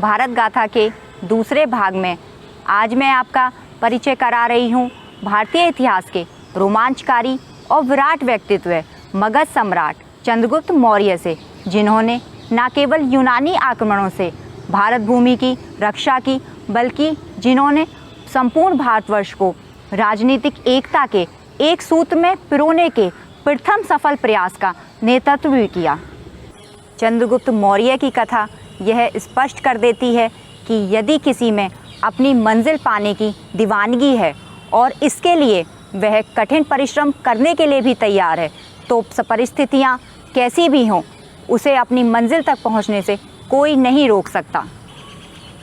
भारत गाथा के दूसरे भाग में आज मैं आपका परिचय करा रही हूँ भारतीय इतिहास के रोमांचकारी और विराट व्यक्तित्व मगध सम्राट चंद्रगुप्त मौर्य से, जिन्होंने न केवल यूनानी आक्रमणों से भारत भूमि की रक्षा की, बल्कि जिन्होंने संपूर्ण भारतवर्ष को राजनीतिक एकता के एक सूत्र में पिरोने के प्रथम सफल प्रयास का नेतृत्व भी किया। चंद्रगुप्त मौर्य की कथा यह स्पष्ट कर देती है कि यदि किसी में अपनी मंजिल पाने की दीवानगी है और इसके लिए वह कठिन परिश्रम करने के लिए भी तैयार है, तो परिस्थितियाँ कैसी भी हों, उसे अपनी मंजिल तक पहुँचने से कोई नहीं रोक सकता।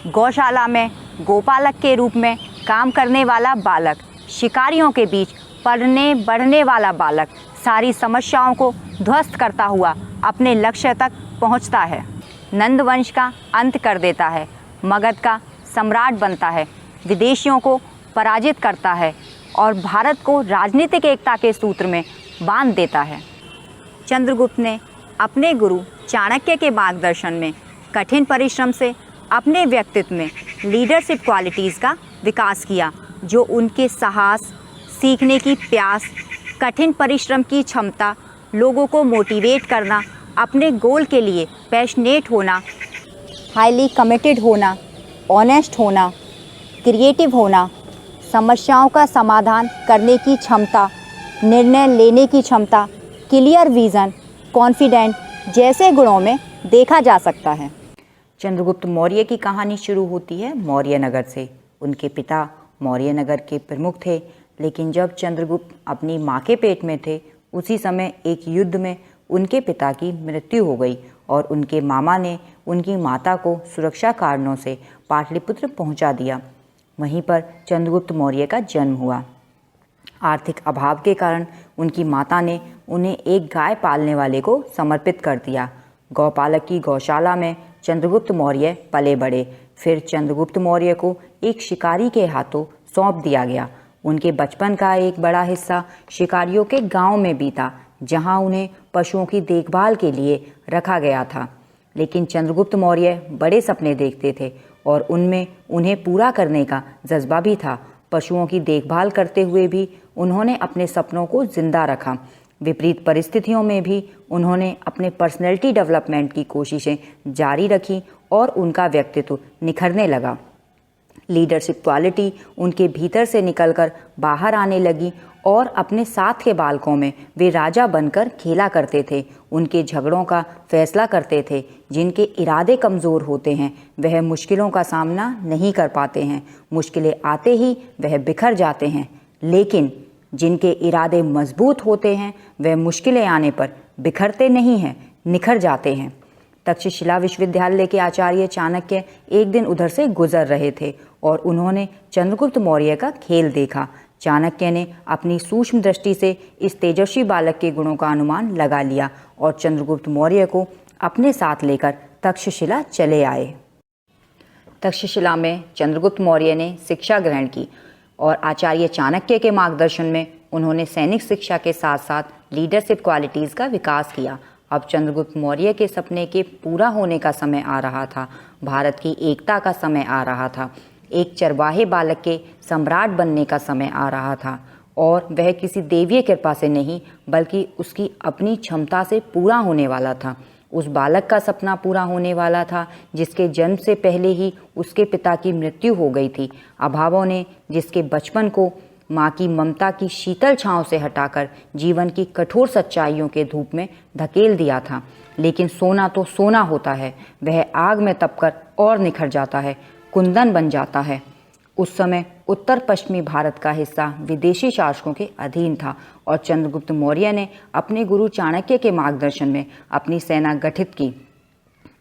गौशाला में गोपालक के रूप में काम करने वाला बालक, शिकारियों के बीच पलने बढ़ने वाला बालक सारी समस्याओं को ध्वस्त करता हुआ अपने लक्ष्य तक पहुंचता है, नंद वंश का अंत कर देता है, मगध का सम्राट बनता है, विदेशियों को पराजित करता है और भारत को राजनीतिक एकता के सूत्र में बांध देता है। चंद्रगुप्त ने अपने गुरु चाणक्य के मार्गदर्शन में कठिन परिश्रम से अपने व्यक्तित्व में लीडरशिप क्वालिटीज़ का विकास किया, जो उनके साहस, सीखने की प्यास, कठिन परिश्रम की क्षमता, लोगों को मोटिवेट करना, अपने गोल के लिए पैशनेट होना, हाईली कमिटेड होना, ऑनेस्ट होना, क्रिएटिव होना, समस्याओं का समाधान करने की क्षमता, निर्णय लेने की क्षमता, क्लियर विज़न, कॉन्फिडेंट जैसे गुणों में देखा जा सकता है। चंद्रगुप्त मौर्य की कहानी शुरू होती है मौर्य नगर से। उनके पिता मौर्य नगर के प्रमुख थे, लेकिन जब चंद्रगुप्त अपनी माँ के पेट में थे, उसी समय एक युद्ध में उनके पिता की मृत्यु हो गई और उनके मामा ने उनकी माता को सुरक्षा कारणों से पाटलिपुत्र पहुंचा दिया। वहीं पर चंद्रगुप्त मौर्य का जन्म हुआ। आर्थिक अभाव के कारण उनकी माता ने उन्हें एक गाय पालने वाले को समर्पित कर दिया। गौपालक की गौशाला में चंद्रगुप्त मौर्य पले बढ़े। फिर चंद्रगुप्त मौर्य को एक शिकारी के हाथों सौंप दिया गया। उनके बचपन का एक बड़ा हिस्सा शिकारियों के गांव में बीता, जहां उन्हें पशुओं की देखभाल के लिए रखा गया था। लेकिन चंद्रगुप्त मौर्य बड़े सपने देखते थे और उनमें उन्हें पूरा करने का जज्बा भी था। पशुओं की देखभाल करते हुए भी उन्होंने अपने सपनों को जिंदा रखा। विपरीत परिस्थितियों में भी उन्होंने अपने पर्सनैलिटी डेवलपमेंट की कोशिशें जारी रखी और उनका व्यक्तित्व निखरने लगा। लीडरशिप क्वालिटी उनके भीतर से निकलकर बाहर आने लगी और अपने साथ के बालकों में वे राजा बनकर खेला करते थे। उनके झगड़ों का फैसला करते थे। जिनके इरादे कमज़ोर होते हैं वह मुश्किलों का सामना नहीं कर पाते हैं। मुश्किलें आते ही वह बिखर जाते हैं, लेकिन जिनके इरादे मजबूत होते हैं वह मुश्किलें आने पर बिखरते नहीं हैं, निखर जाते हैं। तक्षशिला विश्वविद्यालय के आचार्य चाणक्य एक दिन उधर से गुजर रहे थे और उन्होंने चंद्रगुप्त मौर्य का खेल देखा। चाणक्य ने अपनी सूक्ष्म दृष्टि से इस तेजस्वी बालक के गुणों का अनुमान लगा लिया और चंद्रगुप्त मौर्य को अपने साथ लेकर तक्षशिला चले आए। तक्षशिला में चंद्रगुप्त मौर्य ने शिक्षा ग्रहण की और आचार्य चाणक्य के मार्गदर्शन में उन्होंने सैनिक शिक्षा के साथ साथ लीडरशिप क्वालिटीज़ का विकास किया। अब चंद्रगुप्त मौर्य के सपने के पूरा होने का समय आ रहा था। भारत की एकता का समय आ रहा था। एक चरवाहे बालक के सम्राट बनने का समय आ रहा था और वह किसी देवीय कृपा से नहीं, बल्कि उसकी अपनी क्षमता से पूरा होने वाला था। उस बालक का सपना पूरा होने वाला था जिसके जन्म से पहले ही उसके पिता की मृत्यु हो गई थी। अभावों ने जिसके बचपन को माँ की ममता की शीतल छांव से हटाकर जीवन की कठोर सच्चाइयों के धूप में धकेल दिया था। लेकिन सोना तो सोना होता है, वह आग में तपकर और निखर जाता है, कुंदन बन जाता है। उस समय उत्तर पश्चिमी भारत का हिस्सा विदेशी शासकों के अधीन था और चंद्रगुप्त मौर्य ने अपने गुरु चाणक्य के मार्गदर्शन में अपनी सेना गठित की।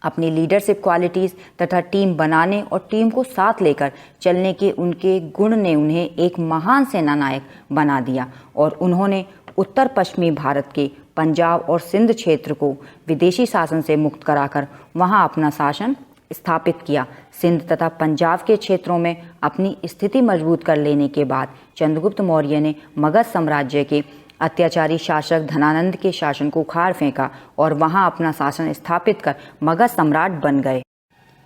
अपनी लीडरशिप क्वालिटीज़ तथा टीम बनाने और टीम को साथ लेकर चलने के उनके गुण ने उन्हें एक महान सेनानायक बना दिया और उन्होंने उत्तर पश्चिमी भारत के पंजाब और सिंध क्षेत्र को विदेशी शासन से मुक्त कराकर वहां अपना शासन स्थापित किया। सिंध तथा पंजाब के क्षेत्रों में अपनी स्थिति मजबूत कर लेने के बाद चंद्रगुप्त मौर्य ने मगध साम्राज्य के अत्याचारी शासक धनानंद के शासन को उखाड़ फेंका और वहां अपना शासन स्थापित कर मगध सम्राट बन गए।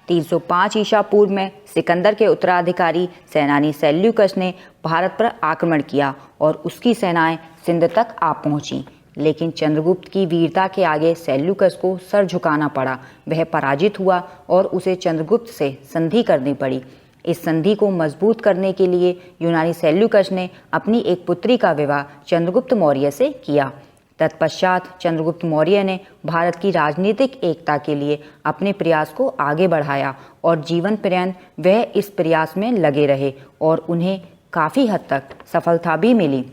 305 ईसा पूर्व में सिकंदर के उत्तराधिकारी सेनानी सेल्यूकस ने भारत पर आक्रमण किया और उसकी सेनाएं सिंध तक आ पहुंची, लेकिन चंद्रगुप्त की वीरता के आगे सेल्यूकस को सर झुकाना पड़ा। वह पराजित हुआ और उसे चंद्रगुप्त से संधि करनी पड़ी। इस संधि को मजबूत करने के लिए यूनानी सेल्यूकस ने अपनी एक पुत्री का विवाह चंद्रगुप्त मौर्य से किया। तत्पश्चात चंद्रगुप्त मौर्य ने भारत की राजनीतिक एकता के लिए अपने प्रयास को आगे बढ़ाया और जीवन पर्यंत वह इस प्रयास में लगे रहे और उन्हें काफ़ी हद तक सफलता भी मिली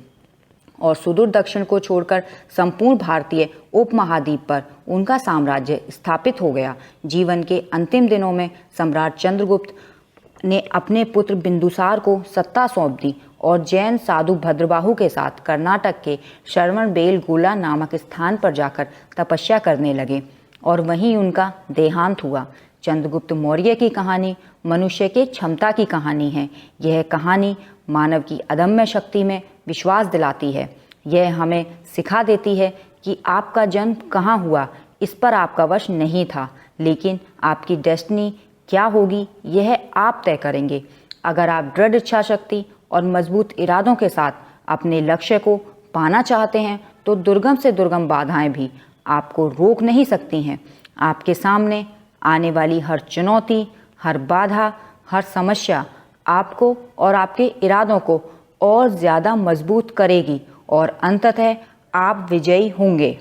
और सुदूर दक्षिण को छोड़कर संपूर्ण भारतीय उपमहाद्वीप पर उनका साम्राज्य स्थापित हो गया। जीवन के अंतिम दिनों में सम्राट चंद्रगुप्त ने अपने पुत्र बिंदुसार को सत्ता सौंप दी और जैन साधु भद्रबाहु के साथ कर्नाटक के श्रवणबेलगोला नामक स्थान पर जाकर तपस्या करने लगे और वहीं उनका देहांत हुआ। चंद्रगुप्त मौर्य की कहानी मनुष्य के क्षमता की कहानी है। यह कहानी मानव की अदम्य शक्ति में विश्वास दिलाती है। यह हमें सिखा देती है कि आपका जन्म कहाँ हुआ इस पर आपका वश नहीं था, लेकिन आपकी डेस्टिनी क्या होगी यह आप तय करेंगे। अगर आप दृढ़ इच्छा शक्ति और मजबूत इरादों के साथ अपने लक्ष्य को पाना चाहते हैं तो दुर्गम से दुर्गम बाधाएं भी आपको रोक नहीं सकती हैं। आपके सामने आने वाली हर चुनौती, हर बाधा, हर समस्या आपको और आपके इरादों को और ज़्यादा मजबूत करेगी और अंततः आप विजयी होंगे।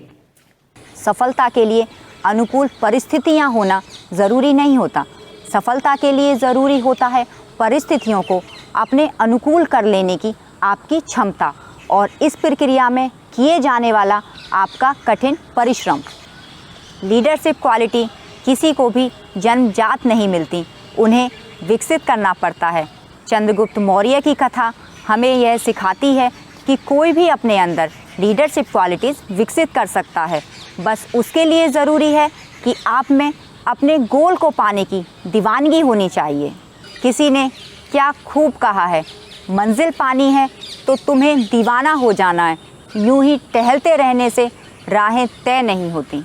सफलता के लिए अनुकूल परिस्थितियां होना ज़रूरी नहीं होता। सफलता के लिए ज़रूरी होता है परिस्थितियों को अपने अनुकूल कर लेने की आपकी क्षमता और इस प्रक्रिया में किए जाने वाला आपका कठिन परिश्रम। लीडरशिप क्वालिटी किसी को भी जन्मजात नहीं मिलती, उन्हें विकसित करना पड़ता है। चंद्रगुप्त मौर्य की कथा हमें यह सिखाती है कि कोई भी अपने अंदर लीडरशिप क्वालिटीज़ विकसित कर सकता है। बस उसके लिए ज़रूरी है कि आप में अपने गोल को पाने की दीवानगी होनी चाहिए। किसी ने क्या खूब कहा है, मंजिल पानी है तो तुम्हें दीवाना हो जाना है, यूं ही टहलते रहने से राहें तय नहीं होती।